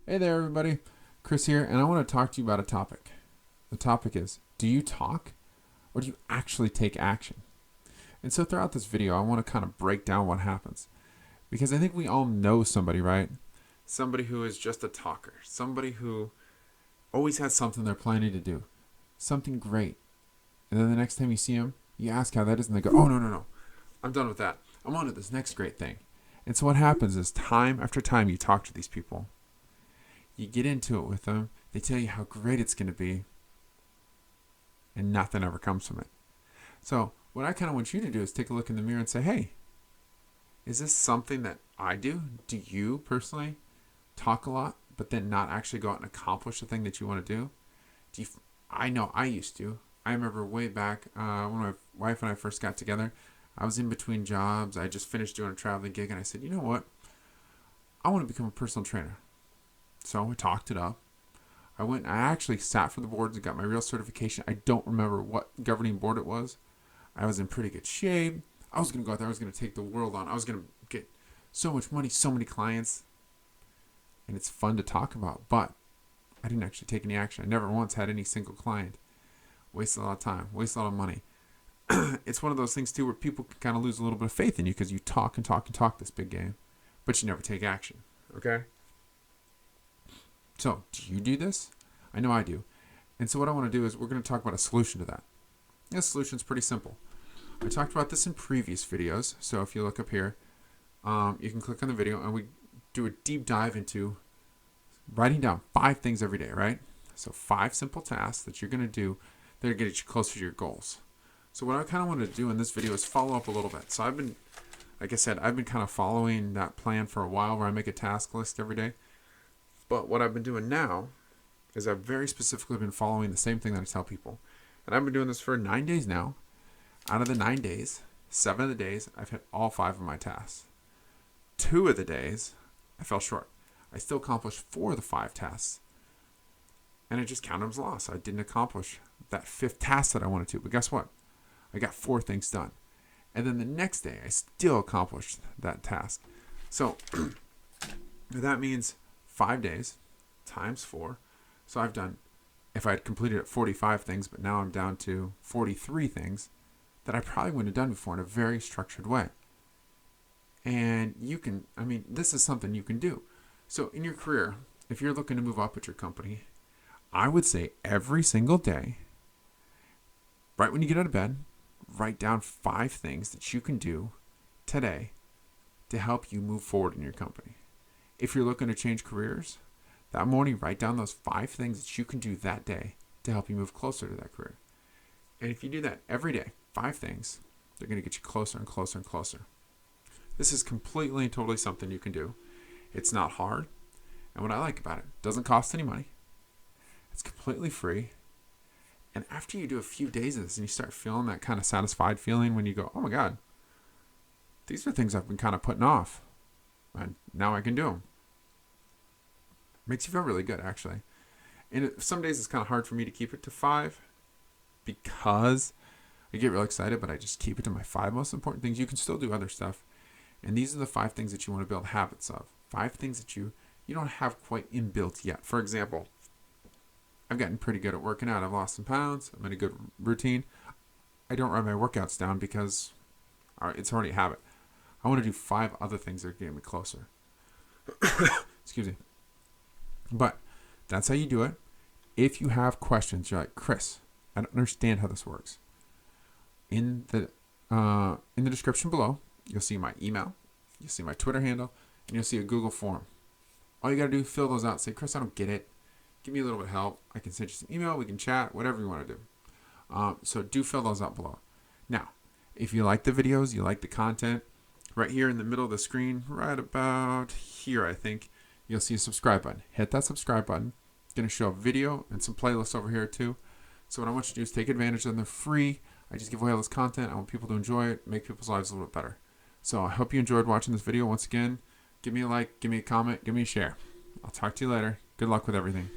Hey there, everybody. Chris here, and I want to talk to you about a topic. The topic is, do you talk or do you actually take action? And so throughout this video, I want to kind of break down what happens. Because I think we all know somebody, right? Somebody who is just a talker. Somebody who always has something they're planning to do. Something great. And then the next time you see them, you ask how that is, and they go, oh, no. I'm done with that. I'm on to this next great thing. And so what happens is time after time you talk to these people, you get into it with them, they tell you how great it's going to be, and nothing ever comes from it. So, what I kind of want you to do is take a look in the mirror and say, hey, is this something that I do? Do you personally talk a lot, but then not actually go out and accomplish the thing that you want to do? I know I used to. I remember way back when my wife and I first got together, I was in between jobs. I just finished doing a traveling gig, and I said, you know what? I want to become a personal trainer. So we talked it up. I actually sat for the boards and got my real certification. I don't remember what governing board it was. I was in pretty good shape. I was going to go out there. I was going to take the world on. I was going to get so much money, so many clients. And it's fun to talk about, but I didn't actually take any action. I never once had any single client. Wasted a lot of time, wasted a lot of money. It's one of those things, too, where people can kind of lose a little bit of faith in you because you talk and talk and talk this big game, but you never take action. Okay? So, do you do this? I know I do. And so what I want to do is we're going to talk about a solution to that. This solution is pretty simple. I talked about this in previous videos. So if you look up here, you can click on the video and we do a deep dive into writing down 5 things every day, right? So 5 simple tasks that you're going to do that are going to get you closer to your goals. So what I kind of want to do in this video is follow up a little bit. So like I said, I've been kind of following that plan for a while where I make a task list every day. But what I've been doing now is I've very specifically been following the same thing that I tell people. And I've been doing this for 9 days now. Out of the 9 days, 7 of the days, I've hit all 5 of my tasks. 2 of the days, I fell short. I still accomplished 4 of the 5 tasks. And I just counted them as loss. I didn't accomplish that 5th task that I wanted to. But guess what? I got 4 things done. And then the next day, I still accomplished that task. So that means 5 days times 4. So I've done, if I had completed it, 45 things, but now I'm down to 43 things that I probably wouldn't have done before in a very structured way. And this is something you can do. So in your career, if you're looking to move up at your company, I would say every single day, right when you get out of bed, write down 5 things that you can do today to help you move forward in your company. If you're looking to change careers, that morning, write down those 5 things that you can do that day to help you move closer to that career. And if you do that every day, 5 things, they're going to get you closer and closer and closer. This is completely and totally something you can do. It's not hard. And what I like about it, doesn't cost any money. It's completely free. And after you do a few days of this and you start feeling that kind of satisfied feeling when you go, oh my God, these are things I've been kind of putting off. And now I can do them. Makes you feel really good, actually. And some days it's kind of hard for me to keep it to 5 because I get real excited, but I just keep it to my 5 most important things. You can still do other stuff. And these are the 5 things that you want to build habits of. 5 things that you don't have quite inbuilt yet. For example, I've gotten pretty good at working out. I've lost some pounds. I'm in a good routine. I don't write my workouts down because it's already a habit. I want to do 5 other things that get me closer. Excuse me. But that's how you do it. If you have questions, you're like, Chris, I don't understand how this works. In the description below, you'll see my email, you'll see my Twitter handle, and you'll see a Google form. All you got to do is fill those out. Say, Chris, I don't get it. Give me a little bit of help. I can send you some email. We can chat, whatever you want to do. So do fill those out below. Now, if you like the videos, you like the content, right here in the middle of the screen, right about here, I think, you'll see a subscribe button. Hit that subscribe button. It's going to show a video and some playlists over here too. So what I want you to do is take advantage of them. They're free. I just give away all this content. I want people to enjoy it, make people's lives a little bit better. So I hope you enjoyed watching this video. Once again, give me a like, give me a comment, give me a share. I'll talk to you later. Good luck with everything.